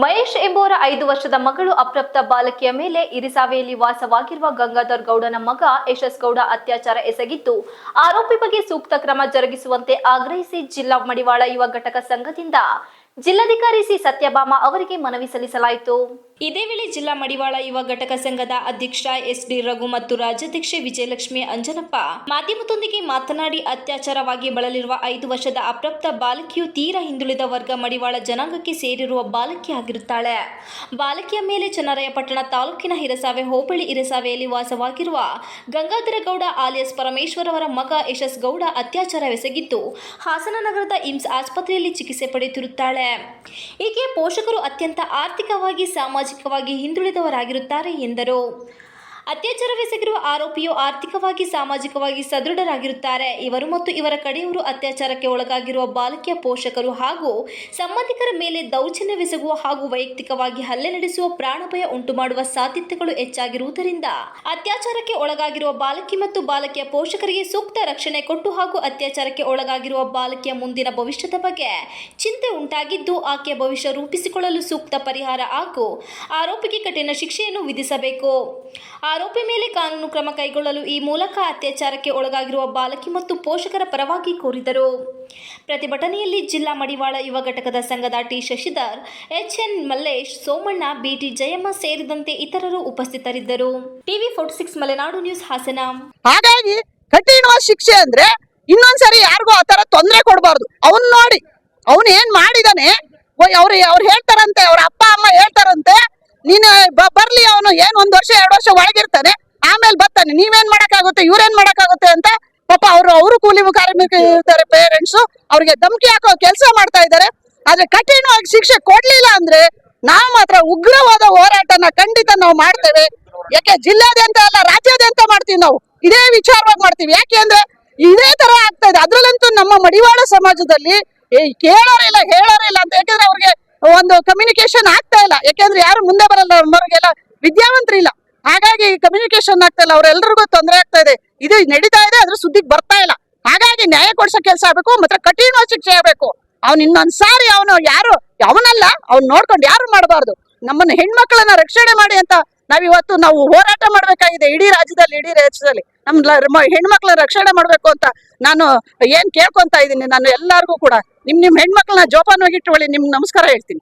ಮಹೇಶ್ ಎಂಬುವರ 5 ವರ್ಷದ ಮಗಳು ಅಪ್ರಾಪ್ತ ಬಾಲಕಿಯ ಮೇಲೆ ಇರಿಸಾವೆಯಲ್ಲಿ ವಾಸವಾಗಿರುವ ಗಂಗಾಧರ್ ಗೌಡನ ಮಗ ಯಶಸ್ ಗೌಡ ಅತ್ಯಾಚಾರ ಎಸಗಿದ್ದು ಆರೋಪಿ ಬಗ್ಗೆ ಸೂಕ್ತ ಕ್ರಮ ಜರುಗಿಸುವಂತೆ ಆಗ್ರಹಿಸಿ ಜಿಲ್ಲಾ ಮಡಿವಾಳ ಯುವ ಘಟಕ ಸಂಘದಿಂದ ಜಿಲ್ಲಾಧಿಕಾರಿ ಸಿ ಸತ್ಯಭಾಮ ಅವರಿಗೆ ಮನವಿ ಸಲ್ಲಿಸಲಾಯಿತು. ಇದೇ ವೇಳೆ ಜಿಲ್ಲಾ ಮಡಿವಾಳ ಯುವ ಘಟಕ ಸಂಘದ ಅಧ್ಯಕ್ಷ ಎಸ್.ಡಿ. ರಘು ಮತ್ತು ರಾಜ್ಯಾಧ್ಯಕ್ಷೆ ವಿಜಯಲಕ್ಷ್ಮಿ ಅಂಜನಪ್ಪ ಮಾಧ್ಯಮದೊಂದಿಗೆ ಮಾತನಾಡಿ, ಅತ್ಯಾಚಾರವಾಗಿ ಬಳಲಿರುವ 5 ವರ್ಷದ ಅಪ್ರಾಪ್ತ ಬಾಲಕಿಯು ತೀರಾ ಹಿಂದುಳಿದ ವರ್ಗ ಮಡಿವಾಳ ಜನಾಂಗಕ್ಕೆ ಸೇರಿರುವ ಬಾಲಕಿಯಾಗಿರುತ್ತಾಳೆ. ಬಾಲಕಿಯ ಮೇಲೆ ಚನ್ನರಾಯಪಟ್ಟಣ ತಾಲೂಕಿನ ಹಿರಸಾವೆ ಹೋಬಳಿ ಹಿರಸಾವೆಯಲ್ಲಿ ವಾಸವಾಗಿರುವ ಗಂಗಾಧರ ಗೌಡ ಆಲಿಯಾಸ್ ಪರಮೇಶ್ವರ್ ಅವರ ಮಗ ಯಶಸ್ ಗೌಡ ಅತ್ಯಾಚಾರವೆಸಗಿದ್ದು ಹಾಸನ ನಗರದ ಇಮ್ಸ್ ಆಸ್ಪತ್ರೆಯಲ್ಲಿ ಚಿಕಿತ್ಸೆ ಪಡೆಯುತ್ತಿರುತ್ತಾಳೆ. ಈಕೆ ಪೋಷಕರು ಅತ್ಯಂತ ಆರ್ಥಿಕವಾಗಿ ಸಾಮಾಜಿಕವಾಗಿ ಹಿಂದುಳಿದವರಾಗಿರುತ್ತಾರೆ ಎಂದರು. ಅತ್ಯಾಚಾರವೆಸಗಿರುವ ಆರೋಪಿಯು ಆರ್ಥಿಕವಾಗಿ ಸಾಮಾಜಿಕವಾಗಿ ಸದೃಢರಾಗಿರುತ್ತಾರೆ. ಇವರು ಮತ್ತು ಇವರ ಕಡೆಯವರು ಅತ್ಯಾಚಾರಕ್ಕೆ ಒಳಗಾಗಿರುವ ಬಾಲಕಿಯ ಪೋಷಕರು ಹಾಗೂ ಸಂಬಂಧಿಕರ ಮೇಲೆ ದೌರ್ಜನ್ಯವೆಸಗುವ ಹಾಗೂ ವೈಯಕ್ತಿಕವಾಗಿ ಹಲ್ಲೆ ನಡೆಸುವ ಪ್ರಾಣಭಯ ಉಂಟುಮಾಡುವ ಸಾಧ್ಯತೆಗಳು ಹೆಚ್ಚಾಗಿರುವುದರಿಂದ ಅತ್ಯಾಚಾರಕ್ಕೆ ಒಳಗಾಗಿರುವ ಬಾಲಕಿ ಮತ್ತು ಬಾಲಕಿಯ ಪೋಷಕರಿಗೆ ಸೂಕ್ತ ರಕ್ಷಣೆ ಕೊಟ್ಟು ಹಾಗೂ ಅತ್ಯಾಚಾರಕ್ಕೆ ಒಳಗಾಗಿರುವ ಬಾಲಕಿಯ ಮುಂದಿನ ಭವಿಷ್ಯದ ಬಗ್ಗೆ ಚಿಂತೆ ಉಂಟಾಗಿದ್ದು ಆಕೆಯ ಭವಿಷ್ಯ ರೂಪಿಸಿಕೊಳ್ಳಲು ಸೂಕ್ತ ಪರಿಹಾರ ಹಾಗೂ ಆರೋಪಿಗೆ ಕಠಿಣ ಶಿಕ್ಷೆಯನ್ನು ವಿಧಿಸಬೇಕು. ಆರೋಪಿ ಮೇಲೆ ಕಾನೂನು ಕ್ರಮ ಕೈಗೊಳ್ಳಲು ಈ ಮೂಲಕ ಅತ್ಯಾಚಾರಕ್ಕೆ ಒಳಗಾಗಿರುವ ಬಾಲಕಿ ಮತ್ತು ಪೋಷಕರ ಪರವಾಗಿ ಕೋರಿದರು. ಪ್ರತಿಭಟನೆಯಲ್ಲಿ ಜಿಲ್ಲಾ ಮಡಿವಾಳ ಯುವ ಘಟಕದ ಸಂಘದ ಟಿ ಶಶಿಧರ್, ಎಚ್.ಎನ್. ಮಲ್ಲೇಶ್, ಸೋಮಣ್ಣ, ಬಿ.ಟಿ. ಜಯಮ್ಮ ಸೇರಿದಂತೆ ಇತರರು ಉಪಸ್ಥಿತರಿದ್ದರು. TV 46 Malenadu news Hassan. ಹಾಗಾಗಿ ಕಠಿಣವಾದ ಶಿಕ್ಷೆ ಅಂದ್ರೆ ಇನ್ನೊಂದ್ಸರಿ ಯಾರಿಗೂ ಆತರ ತೊಂದರೆ ಕೊಡಬಾರ್ದು. ಅವನ್ ನೋಡಿ ಅವನ್ ಏನ್ ಮಾಡಿದಾನೆ, ಅವ್ರು ಹೇಳ್ತಾರಂತೆ, ಅವ್ರ ಅಪ್ಪ ಅಮ್ಮ ಹೇಳ್ತಾರಂತೆ, ನೀನು ಬರ್ಲಿ, ಅವನು ಏನ್ 1 ವರ್ಷ 2 ವರ್ಷ ಒಳಗಿರ್ತಾನೆ, ಆಮೇಲೆ ಬರ್ತಾನೆ, ನೀವೇನ್ ಮಾಡಕ್ಕಾಗುತ್ತೆ, ಇವ್ರೇನ್ ಮಾಡಕ್ಕಾಗುತ್ತೆ ಅಂತ ಪಾಪ ಅವರು ಕೂಲಿ ಕಾರ್ಮಿಕ ಇರ್ತಾರೆ, ಪೇರೆಂಟ್ಸ್ ಅವ್ರಿಗೆ ಧಮಕಿ ಹಾಕೋ ಕೆಲಸ ಮಾಡ್ತಾ ಇದ್ದಾರೆ. ಆದ್ರೆ ಕಠಿಣವಾಗಿ ಶಿಕ್ಷೆ ಕೊಡ್ಲಿಲ್ಲ ಅಂದ್ರೆ ನಾವು ಮಾತ್ರ ಉಗ್ರವಾದ ಹೋರಾಟನ ಖಂಡಿತ ನಾವು ಮಾಡ್ತೇವೆ. ಯಾಕೆ ಜಿಲ್ಲಾದ್ಯಂತ ಅಲ್ಲ, ರಾಜ್ಯಾದ್ಯಂತ ಮಾಡ್ತೀವಿ. ನಾವು ಇದೇ ವಿಚಾರವಾಗಿ ಮಾಡ್ತೀವಿ. ಯಾಕೆ ಅಂದ್ರೆ ಇದೇ ತರ ಆಗ್ತಾ ಇದೆ. ಅದ್ರಲ್ಲಂತೂ ನಮ್ಮ ಮಡಿವಾಳ ಸಮಾಜದಲ್ಲಿ ಕೇಳೋರಿಲ್ಲ, ಹೇಳೋರಿಲ್ಲ ಅಂತ. ಯಾಕಂದ್ರೆ ಅವ್ರಿಗೆ ಒಂದು ಕಮ್ಯುನಿಕೇಶನ್ ಆಗ್ತಾ ಇಲ್ಲ. ಯಾಕೆಂದ್ರೆ ಯಾರು ಮುಂದೆ ಬರಲ್ಲ, ನಮ್ಮವ್ರಿಗೆಲ್ಲ ವಿದ್ಯಾವಂತರಿಲ್ಲ. ಹಾಗಾಗಿ ಕಮ್ಯುನಿಕೇಶನ್ ಆಗ್ತಾ ಇಲ್ಲ, ಅವ್ರೆಲ್ರಿಗೂ ತೊಂದರೆ ಆಗ್ತಾ ಇದೆ. ಇದು ನಡೀತಾ ಇದೆ, ಅದ್ರ ಸುದ್ದಿಗೆ ಬರ್ತಾ ಇಲ್ಲ. ಹಾಗಾಗಿ ನ್ಯಾಯ ಕೊಡ್ಸೋ ಕೆಲಸ ಆಗ್ಬೇಕು, ಮತ್ತೆ ಕಠಿಣ ಶಿಕ್ಷೆ ಆಗ್ಬೇಕು. ಅವ್ನು ಇನ್ನೊಂದ್ಸಾರಿ ಅವನಲ್ಲ, ಅವ್ನು ನೋಡ್ಕೊಂಡು ಯಾರು ಮಾಡಬಾರ್ದು. ನಮ್ಮನ್ನ ಹೆಣ್ಮಕ್ಳನ್ನ ರಕ್ಷಣೆ ಮಾಡಿ ಅಂತ ನಾವು ಹೋರಾಟ ಮಾಡ್ಬೇಕಾಗಿದೆ. ಇಡೀ ರಾಜ್ಯದಲ್ಲಿ, ಇಡೀ ದೇಶದಲ್ಲಿ ನಮ್ಮ ಹೆಣ್ಮಕ್ಳನ್ನ ರಕ್ಷಣೆ ಮಾಡ್ಬೇಕು ಅಂತ ನಾನು ಏನ್ ಕೇಳ್ಕೊಂತ ಇದ್ದೀನಿ. ನಾನು ಎಲ್ಲಾರ್ಗೂ ಕೂಡ ನಿಮ್ ಹೆಣ್ಮಕ್ಳನ್ನ ಜೋಪಾನವಾಗಿ ಇಟ್ಟುಕೊಳ್ಳಿ. ನಿಮ್ಗೆ ನಮಸ್ಕಾರ ಹೇಳ್ತೀನಿ.